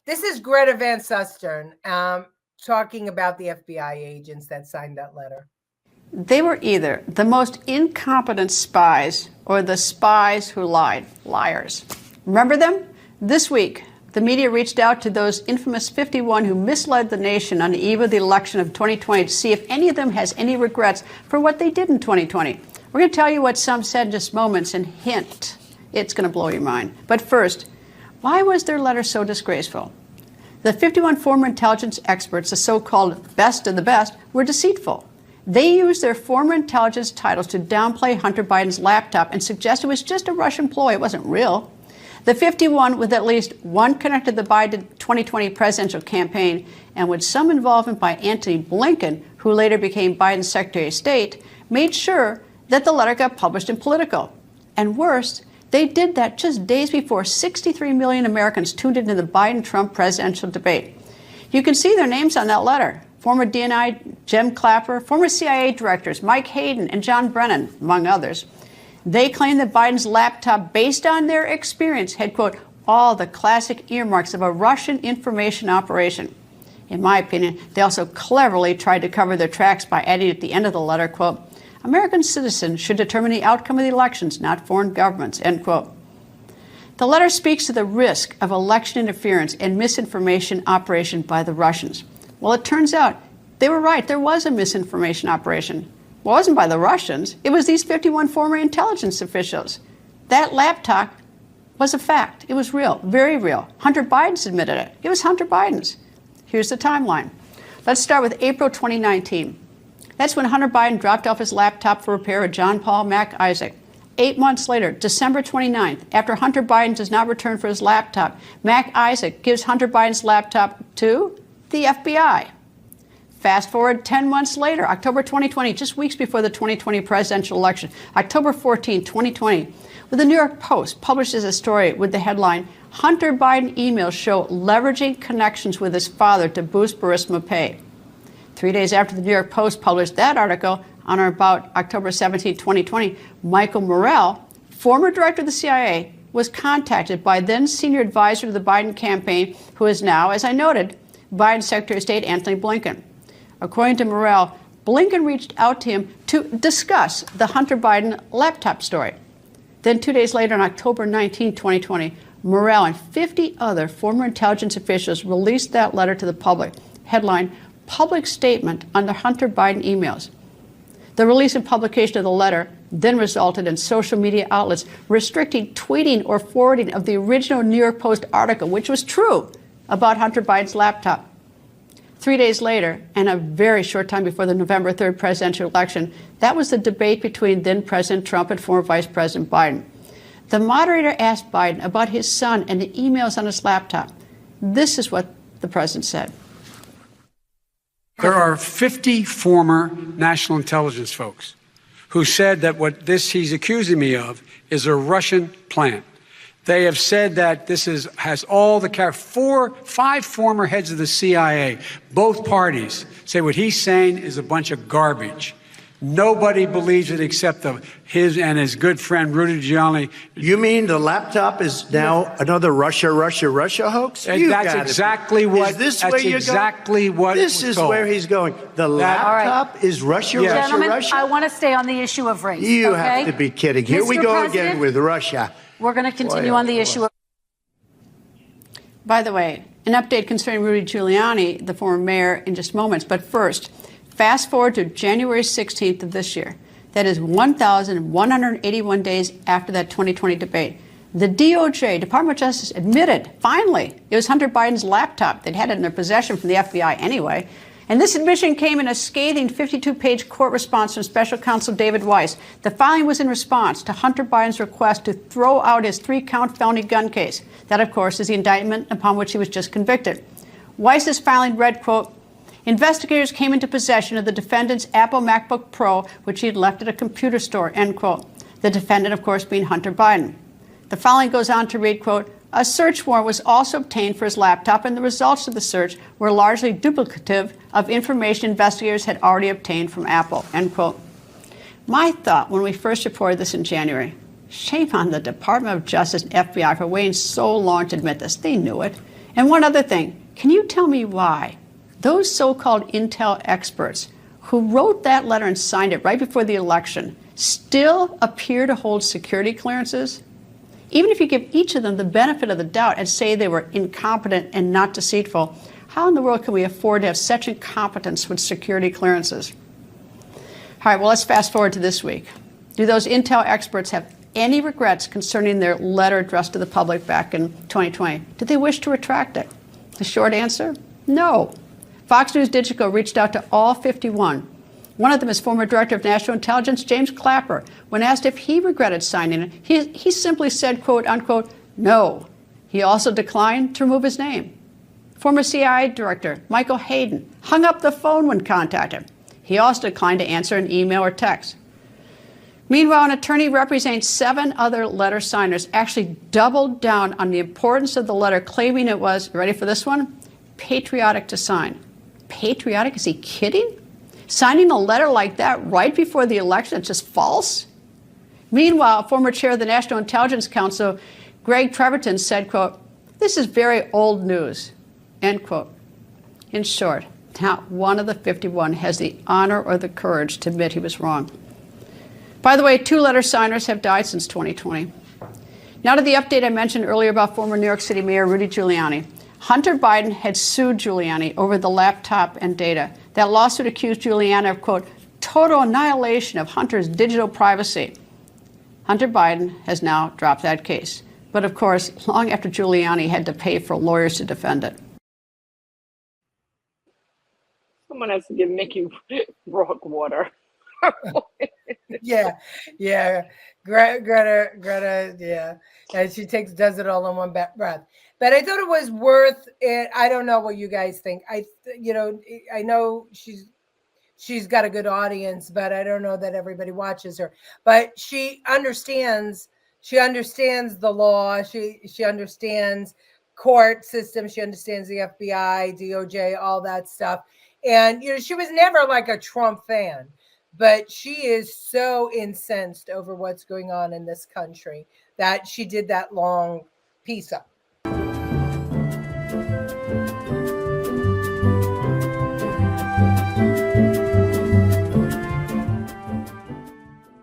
This is Greta Van Susteren talking about the FBI agents that signed that letter. They were either the most incompetent spies or the spies who lied, liars. Remember them? This week, the media reached out to those infamous 51 who misled the nation on the eve of the election of 2020 to see if any of them has any regrets for what they did in 2020. We're going to tell you what some said in just moments and hint it's going to blow your mind. But first, why was their letter so disgraceful? The 51 former intelligence experts, the so-called best of the best, were deceitful. They used their former intelligence titles to downplay Hunter Biden's laptop and suggest it was just a Russian ploy. It wasn't real. The 51, with at least one connected to the Biden 2020 presidential campaign and with some involvement by Antony Blinken, who later became Biden's Secretary of State, made sure that the letter got published in Politico. And worse, they did that just days before 63 million Americans tuned into the Biden-Trump presidential debate. You can see their names on that letter. Former DNI Jim Clapper, former CIA directors Mike Hayden and John Brennan, among others. They claimed that Biden's laptop, based on their experience, had, quote, all the classic earmarks of a Russian information operation. In my opinion, they also cleverly tried to cover their tracks by adding at the end of the letter, quote, American citizens should determine the outcome of the elections, not foreign governments, end quote. The letter speaks to the risk of election interference and misinformation operation by the Russians. Well, it turns out they were right. There was a misinformation operation. Well, it wasn't by the Russians. It was these 51 former intelligence officials. That laptop was a fact. It was real, very real. Hunter Biden's admitted it. It was Hunter Biden's. Here's the timeline. Let's start with April 2019. That's when Hunter Biden dropped off his laptop for repair with John Paul Mac Isaac. 8 months later, December 29th, after Hunter Biden does not return for his laptop, Mac Isaac gives Hunter Biden's laptop to the FBI. Fast forward 10 months later, October 2020, just weeks before the 2020 presidential election, October 14, 2020, the New York Post publishes a story with the headline, Hunter Biden emails show leveraging connections with his father to boost Burisma pay. 3 days after the New York Post published that article, on or about October 17, 2020, Michael Morrell, former director of the CIA, was contacted by then senior advisor to the Biden campaign, who is now, as I noted, Biden's Secretary of State Antony Blinken. According to Morrell, Blinken reached out to him to discuss the Hunter Biden laptop story. Then 2 days later, on October 19, 2020, Morrell and 50 other former intelligence officials released that letter to the public. Headline, Public Statement on the Hunter Biden emails. The release and publication of the letter then resulted in social media outlets restricting tweeting or forwarding of the original New York Post article, which was true, about Hunter Biden's laptop. 3 days later, and a very short time before the November 3rd presidential election, that was the debate between then President Trump and former Vice President Biden. The moderator asked Biden about his son and the emails on his laptop. This is what the president said. There are 50 former national intelligence folks who said that what he's accusing me of is a Russian plant. They have said that this has all the five former heads of the CIA, both parties, say what he's saying is a bunch of garbage. Nobody believes it except his and his good friend Rudy Giuliani. You mean the laptop is now another Russia hoax? That's exactly what. Is this where you're going? This is where he's going. The laptop is Russia. Gentlemen, I want to stay on the issue of race. You have to be kidding. Here we go again with Russia. We're going to continue on the issue of. By the way, an update concerning Rudy Giuliani, the former mayor, in just moments. But first, fast forward to January 16th of this year. That is 1,181 days after that 2020 debate. The DOJ, Department of Justice, admitted, finally, it was Hunter Biden's laptop. They'd had it in their possession from the FBI anyway. And this admission came in a scathing 52-page court response from Special Counsel David Weiss. The filing was in response to Hunter Biden's request to throw out his 3-count felony gun case. That, of course, is the indictment upon which he was just convicted. Weiss's filing read, quote, investigators came into possession of the defendant's Apple MacBook Pro, which he had left at a computer store, end quote. The defendant, of course, being Hunter Biden. The filing goes on to read, quote, a search warrant was also obtained for his laptop, and the results of the search were largely duplicative of information investigators had already obtained from Apple, end quote. My thought when we first reported this in January, shame on the Department of Justice and FBI for waiting so long to admit this. They knew it. And one other thing, can you tell me why those so-called intel experts who wrote that letter and signed it right before the election still appear to hold security clearances? Even if you give each of them the benefit of the doubt and say they were incompetent and not deceitful, how in the world can we afford to have such incompetence with security clearances? All right, well, let's fast forward to this week. Do those intel experts have any regrets concerning their letter addressed to the public back in 2020? Did they wish to retract it? The short answer, no. Fox News Digital reached out to all 51. One of them is former Director of National Intelligence, James Clapper. When asked if he regretted signing it, he simply said, quote, unquote, no. He also declined to remove his name. Former CIA Director Michael Hayden hung up the phone when contacted. He also declined to answer an email or text. Meanwhile, an attorney representing 7 other letter signers actually doubled down on the importance of the letter, claiming it was, ready for this one, patriotic to sign. Patriotic? Is he kidding? Signing a letter like that right before the election is just false? Meanwhile, former chair of the National Intelligence Council, Greg Treverton, said, quote, this is very old news, end quote. In short, not one of the 51 has the honor or the courage to admit he was wrong. By the way, 2 letter signers have died since 2020. Now to the update I mentioned earlier about former New York City Mayor Rudy Giuliani. Hunter Biden had sued Giuliani over the laptop and data. That lawsuit accused Giuliani of, quote, total annihilation of Hunter's digital privacy. Hunter Biden has now dropped that case. But of course, long after Giuliani had to pay for lawyers to defend it. Someone has to give Mickey Rourke water. Yeah. Greta, yeah. And she does it all in one breath. But I thought it was worth it. I don't know what you guys think. I know she's got a good audience, but I don't know that everybody watches her. But she understands the law. She understands court system. She understands the FBI, DOJ, all that stuff. And she was never like a Trump fan. But she is so incensed over what's going on in this country that she did that long piece up.